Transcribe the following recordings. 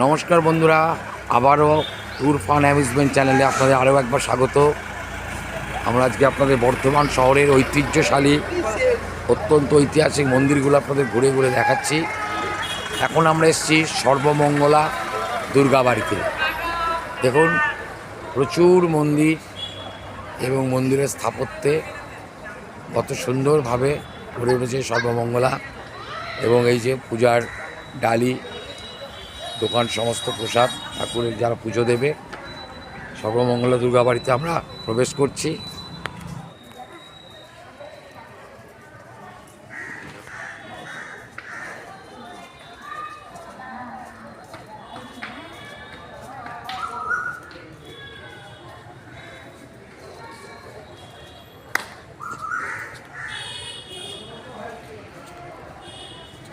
নমস্কার বন্ধুরা, আবারও ট্যুর ফান অ্যামিউজমেন্ট চ্যানেলে আপনাদের আরও একবার স্বাগত। আমরা আজকে আপনাদের বর্ধমান শহরের ঐতিহ্যশালী অত্যন্ত ঐতিহাসিক মন্দিরগুলো আপনাদের ঘুরে ঘুরে দেখাচ্ছি। এখন আমরা এসেছি সর্বমঙ্গলা দুর্গাবাড়িতে। দেখুন, প্রচুর মন্দির এবং মন্দিরের স্থাপত্যে কত সুন্দরভাবে গড়ে উঠেছে সর্বমঙ্গলা। এবং এই যে পূজার ডালি, দোকান, সমস্ত প্রসাদ ঠাকুরের যারা পুজো দেবে, সর্বমঙ্গলা দুর্গাবাড়িতে আমরা প্রবেশ করছি।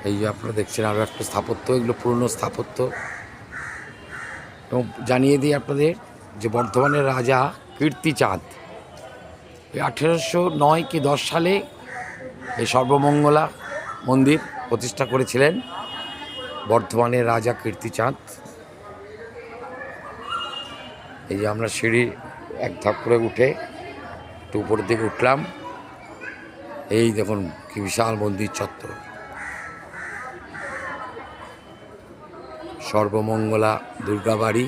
এই যে আপনারা দেখছেন আরও একটা স্থাপত্য, এগুলো পুরনো স্থাপত্য। এবং জানিয়ে দিই আপনাদের যে বর্ধমানের রাজা কীর্তিচাঁদ 1809 কি 10 সালে এই সর্বমঙ্গলা মন্দির প্রতিষ্ঠা করেছিলেন বর্ধমানের রাজা কীর্তিচাঁদ। এই যে আমরা সিঁড়ি এক ধাপ করে উঠে একটু উপরের দিকে উঠলাম। এই দেখুন কি বিশাল মন্দির চত্বর, সর্বমঙ্গলা দুর্গাবাড়ি।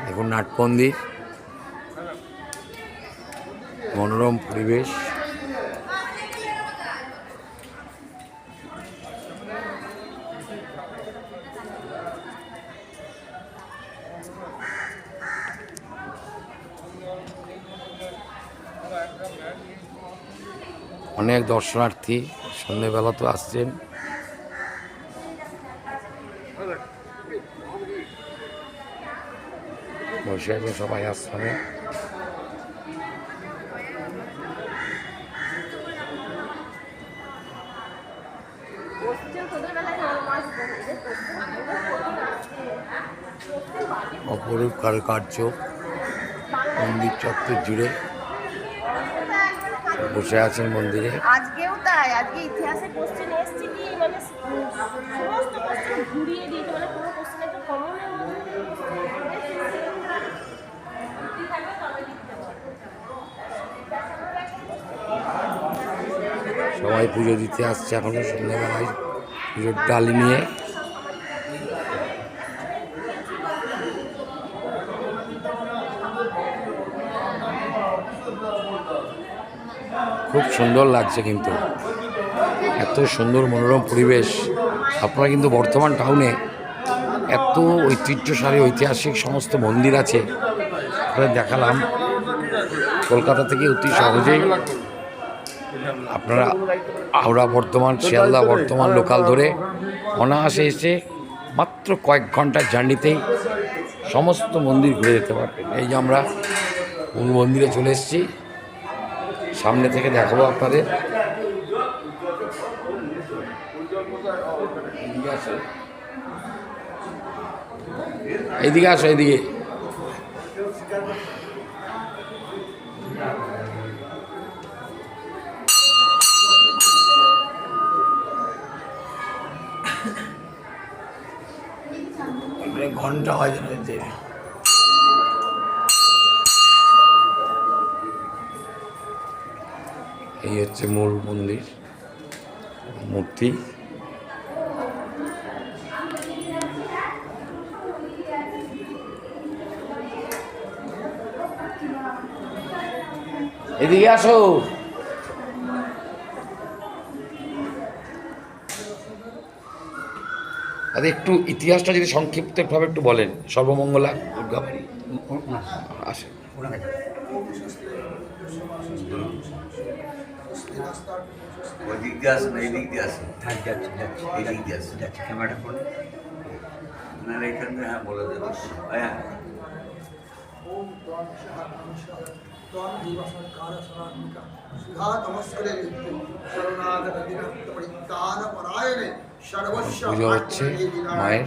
দেখুন নাট মন্দির, মনোরম পরিবেশ। অনেক দর্শনার্থী সন্ধ্যেবেলা তো আসছেন। বসে আছে সবাই আশ্রমে। অপরূপ কারুকার্য মন্দির চত্বর জুড়ে বসে আছেন মন্দিরে। আজকেও তাই, আজকে ইতিহাসে কোশ্চেন এসছে কি মানে সমস্ত কোশ্চেন ঘুরিয়ে দিয়েছে, মানে কোনো কোশ্চেন একটা কমন সবাই পুজো দিতে আসছে এখনো সন্ধ্যাবেলায় পুজোর ডালি নিয়ে। খুব সুন্দর লাগছে, কিন্তু এত সুন্দর মনোরম পরিবেশ। আপনারা কিন্তু বর্ধমান টাউনে এত ঐতিহ্যশালী ঐতিহাসিক সমস্ত মন্দির আছে, আপনাদের দেখালাম। কলকাতা থেকে অতি সহজেই আপনারা হাওড়া বর্ধমান, শিয়ালদা বর্ধমান লোকাল ধরে অনায়াসে এসে মাত্র কয়েক ঘন্টার জার্নিতেই সমস্ত মন্দির ঘুরে যেতে পারবেন। এই যে আমরা মূল মন্দিরে চলে এসেছি, সামনে থেকে দেখাবো আপনাদের। এইদিকে আসো, এইদিকে। ঘন্টা বাজে রয়েছে। এই হচ্ছে মূল মন্দির মূর্তি। এদিকে আসো। আরে একটু ইতিহাসটা যদি সংক্ষিপ্তভাবে একটু বলেন সর্বমঙ্গলা দুর্গাবাড়ি। আসেন। ওই দিক দিয়ে আসেন, এই দিক দিয়ে আসেন, এই দিক দিয়ে আসেন। ক্যামেরাটা করুন আপনারা এখান থেকে। হ্যাঁ, বলে দেবো। হ্যাঁ, পুজো হচ্ছে মায়ের।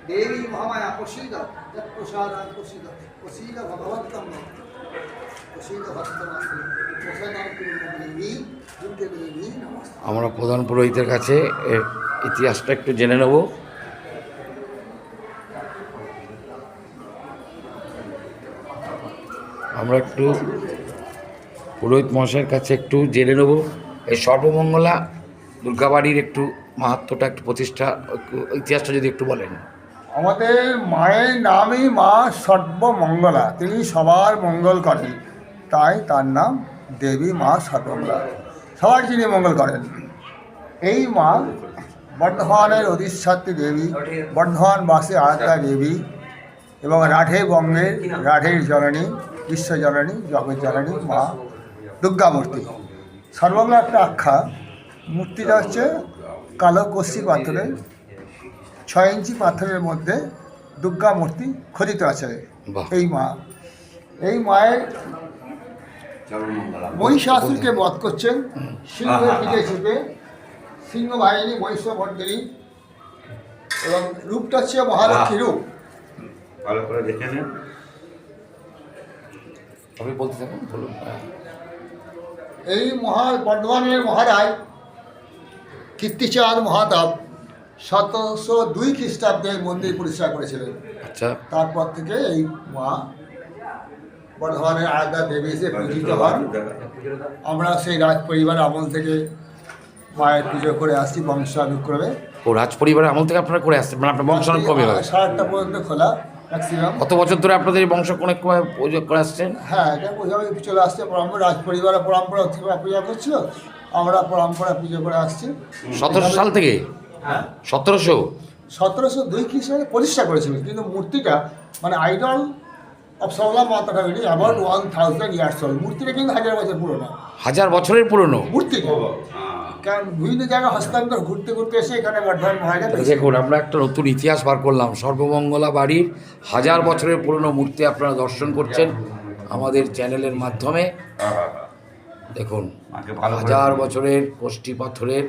দেবী মহামায়া প্রসীদ প্রসাদ প্রসীদ প্রসীদ ভগবত্তম প্রসীদ ভক্তম আমরা প্রধান পুরোহিতের কাছে ইতিহাসটা একটু জেনে নেব। আমরা একটু পুরোহিত মহাশয়ের কাছে একটু জেনে নেব এই সর্বমঙ্গলা দুর্গাবাড়ির একটু মাহাত্ম্যটা, একটু প্রতিষ্ঠা, ইতিহাসটা যদি একটু বলেন। আমাদের মায়ের নামই মা সর্বমঙ্গলা, তিনি সবার মঙ্গল করেন, তাই তার নাম দেবী মা সর্বমঙ্গলা, সবার যিনি মঙ্গল করেন। এই মা বর্ধমানের অধিষ্ঠাত্রী দেবী, বর্ধমানবাসী আরাধ্যা দেবী এবং রাঠে বঙ্গের রাঠের জননী, বিশ্বজননী, জগৎ জননী মা দুর্গা মূর্তি। সর্বমঙ্গলা একটা আখ্যা। মূর্তিটা হচ্ছে কালো কষ্টি পাথরের, 6 ইঞ্চি পাথরের মধ্যে দুর্গা মূর্তি খোদিত আছে। বাহ। এই মায়ের মহিষাসুরকে বধ করছেন সিংহের পিঠে চেপে, সিংহ বাহিনী মহিষমর্দিনী, এবং রূপটা হচ্ছে মহালক্ষ্মী রূপ। ভালো করে দেখে নেন। আপনি বলতে থাকুন, বলুন। এই বর্ধমানের মহারাজ কীর্তিচাঁদ মহাতাব 1702 খ্রিস্টাব্দে মন্দির প্রতিষ্ঠা করেছিলেন। আচ্ছা, তারপর থেকে এই মা বর্ধমানের আরাধ্যা দেবী হিসেবে পূজিত হন। আমরা সেই রাজ পরিবার আমল থেকে মায়ের পুজো করে আসছি বংশানুক্রমে। ও রাজ পরিবারের আমল থেকে আপনারা করে আসছেন, মানে আপনার বংশানুক্রমে হয়। 8টা পর্যন্ত খোলা ম্যাক্সিমাম। কত বছর ধরে আপনাদের এই বংশ কোন পুজো করে আসছেন? হ্যাঁ, এটা পূজা চলে আসছে পরম্পরা, রাজ পরিবারের পরম্পরা থেকে পূজা করছিল, আমরা পরম্পরা পুজো করে আসছি। 1700 সাল থেকে? হ্যাঁ, 1702 খ্রিস্টাব্দে প্রতিষ্ঠা করেছিল, কিন্তু মূর্তিটা মানে আইডল অফ সরলা মাতা কালী অ্যাবাউট 1000 ইয়ার্স ওল্ড। মূর্তিটা কিন্তু 1000 বছর পুরনো। 1000 বছরের পুরনো মূর্তিটা, কারণ বিভিন্ন জায়গায় হস্তান্তর ঘুরতে ঘুরতে এসে এখানে বর্ধমান মহারাজা। দেখুন, আমরা একটা নতুন ইতিহাস বার করলাম। সর্বমঙ্গলা বাড়ির 1000 বছরের পুরনো মূর্তি আপনারা দর্শন করছেন আমাদের চ্যানেলের মাধ্যমে। দেখুন, 1000 বছরের কষ্টি পাথরের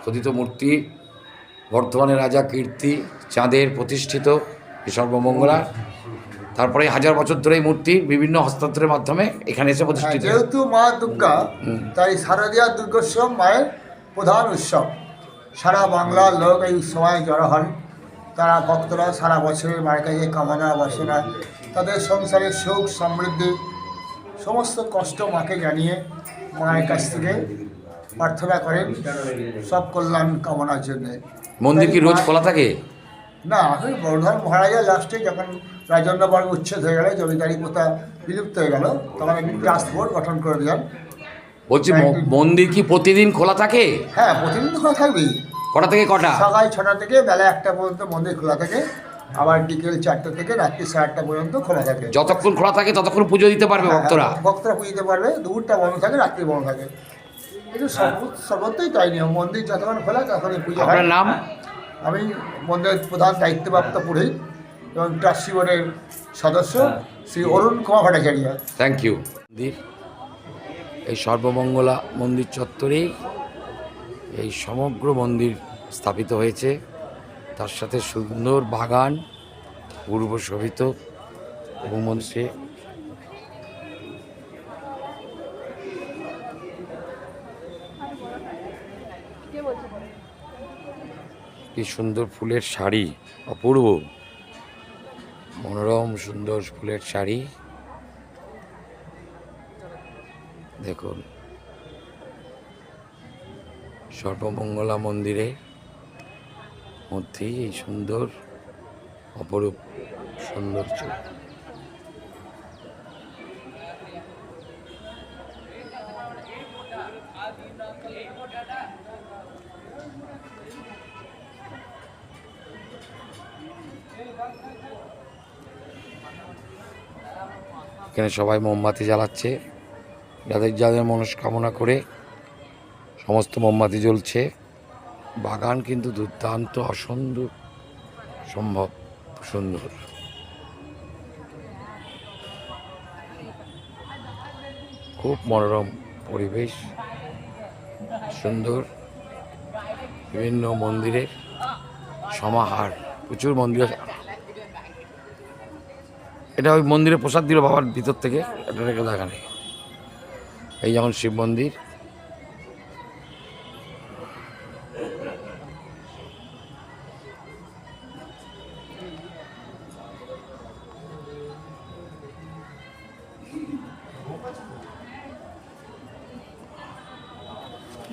খোদিত মূর্তি, বর্ধমানের রাজা কীর্তি চাঁদের প্রতিষ্ঠিত এই সর্বমঙ্গলা। তারপরে 1000 বছর ধরে এই মূর্তি বিভিন্ন হস্তান্তরের মাধ্যমে এখানে এসে প্রতিষ্ঠিত। যেহেতু মা দুর্গা, তাই শারদীয়া দুর্গোৎসব মায়ের প্রধান উৎসব। সারা বাংলার লোক এই সময় জড়ো হন। তারা ভক্তরা সারা বছরের মায়ের কাছে কামনা বাসনা, তাদের সংসারের সুখ সমৃদ্ধি সমস্ত কষ্ট মাকে জানিয়ে মায়ের কাছ থেকে প্রার্থনা করেন সব কল্যাণ কামনার জন্য। মন্দির কি রোজ খোলা থাকে? না, এখন বর্ধমান মহারাজা লাস্টে যখন রাজন্যবর্গ উচ্ছেদ হয়ে গেল, জমিদারি প্রথা বিলুপ্ত হয়ে গেল, তখন একটি ট্রাস্ট বোর্ড গঠন করে দেন। বলছি, মন্দির কি প্রতিদিন খোলা থাকে? হ্যাঁ, প্রতিদিন তো খোলা থাকবেই। কটা থেকে কটা? সকাল 6টা থেকে বেলা 1টা পর্যন্ত মন্দির খোলা থাকে, আবার বিকেল 4টা থেকে রাত্রি 8:30 পর্যন্ত খোলা থাকে। যতক্ষণ খোলা থাকে ততক্ষণ পুজো দিতে পারবে ভক্তরা? ভক্তরা পুজো দিতে পারবে। দুপুরটা বন্ধ থাকে, রাত্রি বন্ধ থাকে। এটা সর্বত্রই তাই নিয়ম। মন্দির যতক্ষণ খোলা ততক্ষণই পুজো হয়। আপনার নাম? আমি মন্দিরের প্রধান দায়িত্বপ্রাপ্ত পুরোহিত এবং ট্রাস্টি বোর্ডের সদস্য শ্রী অরুণ কুমার ভট্টাচার্য। Thank you. মন্দির, এই সর্বমঙ্গলা মন্দির চত্বরেই এই সমগ্র মন্দির স্থাপিত হয়েছে। তার সাথে সুন্দর বাগান, পূর্ব শোভিত এবং মন্দিরে কি সুন্দর ফুলের শাড়ি, অপূর্ব মনোরম সুন্দর ফুলের শাড়ি। দেখুন, সর্বমঙ্গলা মন্দিরে মধ্যেই এই সুন্দর অপরূপ সৌন্দর্য। এখানে সবাই মোমবাতি জ্বালাচ্ছে, যাদের যাদের মনস্কামনা করে সমস্ত মোমবাতি জ্বলছে। বাগান কিন্তু দুর্দান্ত, অসুন্দর সম্ভব সুন্দর। খুব মনোরম পরিবেশ, সুন্দর। বিভিন্ন মন্দিরের সমাহার, প্রচুর মন্দির। এটা ওই মন্দিরে প্রসাদ দিল বাবার ভিতর থেকে, এটা রেখে দেখানে। এই যেমন শিব মন্দির,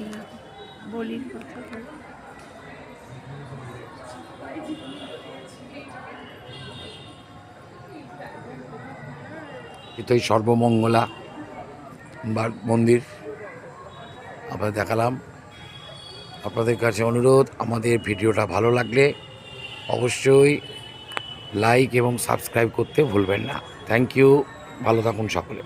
ঠিক আছে বলির কথা বল। এই সর্বমঙ্গলা মন্দির আপনাদের দেখালাম। আপনাদের কাছে অনুরোধ, আমাদের ভিডিওটা ভালো লাগলে অবশ্যই লাইক এবং সাবস্ক্রাইব করতে ভুলবেন না। থ্যাংক ইউ, ভালো থাকুন সকলে।